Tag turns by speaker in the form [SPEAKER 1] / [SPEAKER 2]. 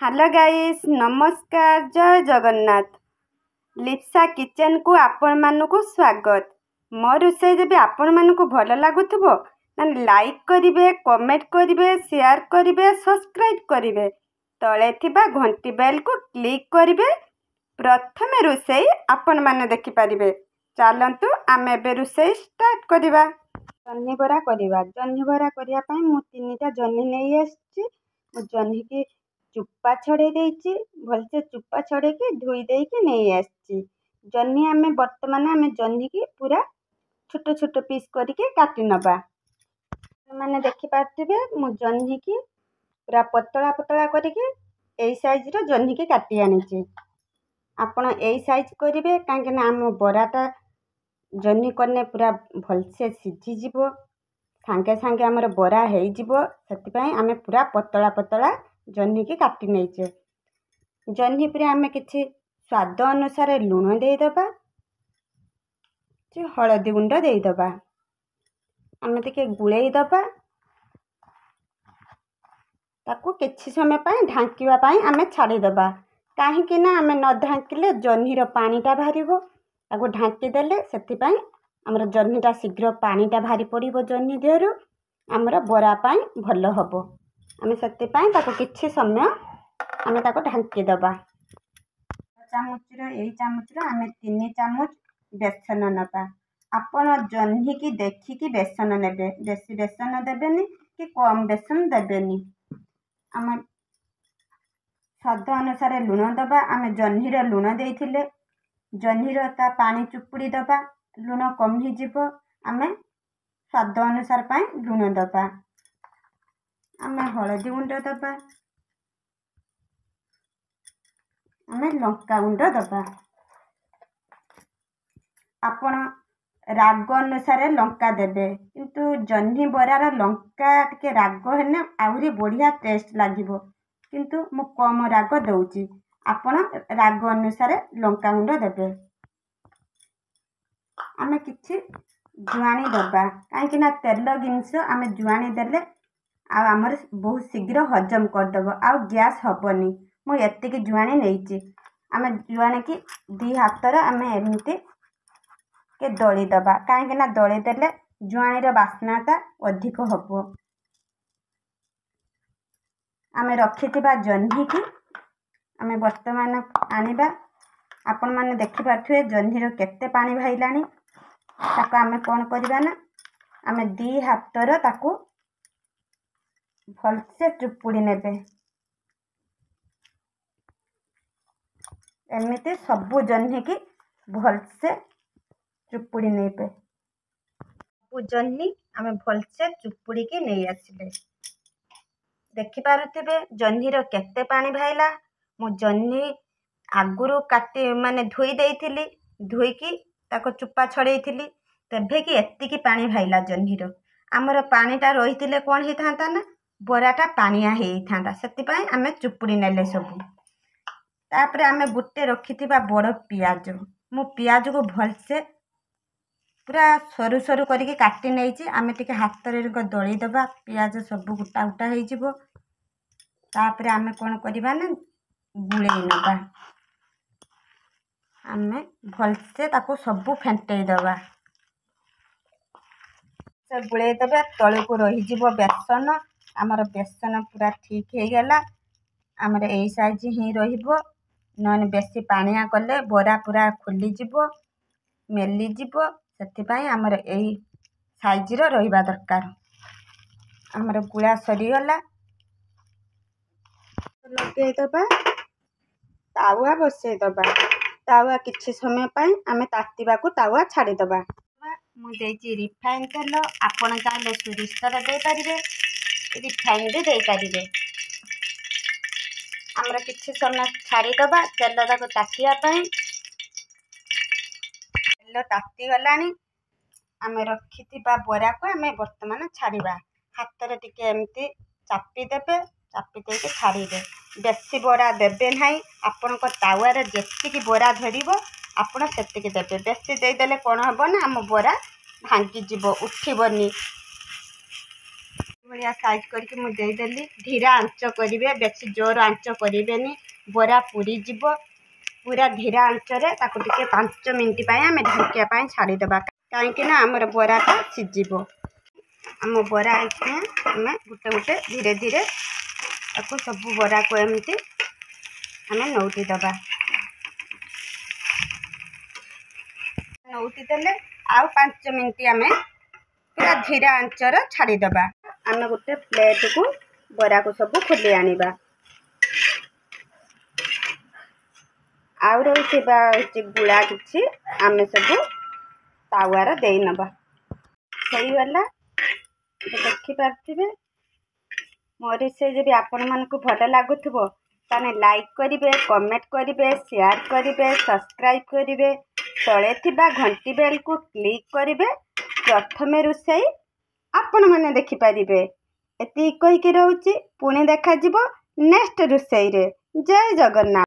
[SPEAKER 1] Hello guys नमस्कार जय Jagannath Lipsa kitchen को आपण मानकु स्वागत। मो रोषे जब आपण मानकु भल लागुथबो ना लाइक करिवे, कमेंट करिवे, शेयर करिवे, सब्सक्राइब करिवे, तळे थिबा घंटी बेल को क्लिक करिवे। प्रथमे रोषे आपण माने देखि परिवे। चलंतु आमे बे रोषे स्टार्ट करिवा। जन्नी बरा करिवा। जन्नी बरा करिया पई मु 3टा जन्नी नै आछि। मु जन्नी की चुप्पा छड़े देइछि। भलसे चुप्पा छड़े के धोई देइके नहीं आछि। जन्नी आमे वर्तमान आमे जन्नी की पूरा छोट छोट पीस करके काटी नबा। माने देखि पार्थिबे मु जन्नी की पूरा पतला पतला करके एई साइज रो जन्नी की काटी आनिछि। आपण एई साइज करिवे काहे ना हम बराटा जन्नी करने पूरा भलसे सिझी जीवो। सांगे सांगे हमर बरा हेई जीवो। सेति पई आमे पूरा पतला पतला जन्नी की काटी नैचे। जन्नी पर आमे किछि स्वाद अनुसार लूण दे दबा, हलदी गुंड दे दबा, आमे टिके गुळेई दबा। ताकू किछि समय पई ढांकीवा पई आमे छाडी दबा। काहे कि ना आमे न ढांकिले जन्नी रो पानीटा बाहरिबो। ताकू ढांकी देले सेति पई हमर जन्नीटा शीघ्र पानीटा बाहरी पड़िबो। जन्नी देहरु हमर बरा पई भलो हबो। आमे सेति पई ताकू किछि समय आमे ताकू ढांकी दबा। चामच आमे 3 चामच बेसन नबा। आपण जन्नी की देखि की बेसन नेबे। बेसी बेसन देबेनी कि कम बेसन देबेनी। आमे स्वाद अनुसार लूण दबा। आमे जन्नी रे लूण देइथिले जन्नी रो ता पानी चुपुड़ी दबा। लूण कम ही जीवो। आमे स्वाद अनुसार पई लूण दबा। आमे हलदी गुंड दबा। आमे लंका गुंड दबा। आपण राग अनुसार लंका देबे किंतु जन्नी बरार लंका टिके राग हेने आउरी बढ़िया टेस्ट लागिबो। किंतु मु कम राग दउची। आपण राग अनुसार लंका गुंड देबे। आमे किछि जुआनी दबा काहे ना तेल जिनस आमे जुआनी देले आ हमर बहुत शीघ्र हजम कर दबो आ गैस हबनी। मु एतिकी जुआनी नैची। आमे जुआनी की 2 हाथ रे आमे एमती के दळी दबा काहे ना दळी देले जुआनी रो बास्नाटा अधिक हबो। आमे रखिथिबा जन्नी की आमे वर्तमान आनिबा। आपण माने देखि पाथुए जन्नी रो केते पानी भाइलानी। ताको आमे कोन करिबा ना आमे 2 हाथ रे ताको भलसे चुपुड़ी नेबे। एमिते सबु जन्नी की भलसे चुपुड़ी नेबे। सबु जन्नी आमे भलसे चुपुड़ी के नै आसिले। देखि पारुथिबे जन्नी रो केते पानी भाइला। मु जन्नी आगुरु काटी माने धोई देइथिली। धोई की ताको चुप्पा छड़ेइथिली तेभे की एतिकी पानी भाइला जन्नी रो। हमर पानीटा रहिथिले कोन हे थांता ना बराटा पानिया हे थांता। सेति पई आमे चुपुड़ी नेले सबु। तापरे आमे गुट्टे रखिथिबा बड़ पियाज। मु पियाज को भलसे पूरा सरू सरू करके काटी नैची। आमे टिके हाथ रे दळी दबा। पियाज सबु गुटा गुटा हे जिवो। तापरे आमे कोन करिबा ना गुळेई नबा। आमे भलसे ताको सबु फेंटेई दबा। से गुळेई दबा तळे को रही जिवो बेसन। हमर बेसन पूरा ठीक हे गेला। हमर एई साइज ही रहिबो। नन बेसी पानिया कले बरा पूरा खुली जिवो मेली जिवो। सेति पई हमर एई साइज रो रहिबा दरकार। हमर गुळा सरी गला। लगे दबा तावा बसे दबा। तावा किछि समय पई आमे तातिबा को तावा छाडी दबा। मु देइची रिफाइन तेल। आपण चाहे सोरिष तेल दे पारिबे, रिफाइन भी दे पारिबे। हमरा किछि समय छाडी दबा तेल दाको तातिया पई। तेल ताती गलानी। आमे रखिथिबा बरा को आमे वर्तमान छाडीबा। हाथ रे टिके एमती चापी देबे। चापी देके छाडीबे। बेसी बरा देबे नाही। आपण को तावा रे जेतिकी बरा धरिबो आपण सेतिकी देबे। बेसी दे देले कोन हबो ना हम बरा भांगी जिवो उठिबोनी। भाया साइज करके मुझे देदेली धीरा आंच करेंगे बेसी जोर आंच करें बरा पूरी जीव पूरा धीरा आंचरे ताको टिके 5 मिनट आम ढाकिया छाड़ीदे कहीं आमर बराटा सीझ आम बरा आम गोटे गोटे धीरे धीरे ताको सब बरा को एमती आम नौटी दबा नौटी देले आउ 5 मिनट आम पूरा धीरा आंचर छाड़ीदबा आम गोटे प्लेट को बरा को सब खोली आनिबा आउ रही गुड़ा किसी आम सब तावार दे नबा सही वाला देखिपारे मोर रोषे जब आपण मानक भल लगुव ताने लाइक करेंगे कमेंट करेंगे शेयर करेंगे सब्सक्राइब करेंगे तले थिबा घंटी बेल को क्लिक करेंगे प्रथमे रोषे आपण मैंने देखिपारे एति कहीकि रोचे पुणी देखा नेक्स्ट रोषे रे जय जगन्नाथ।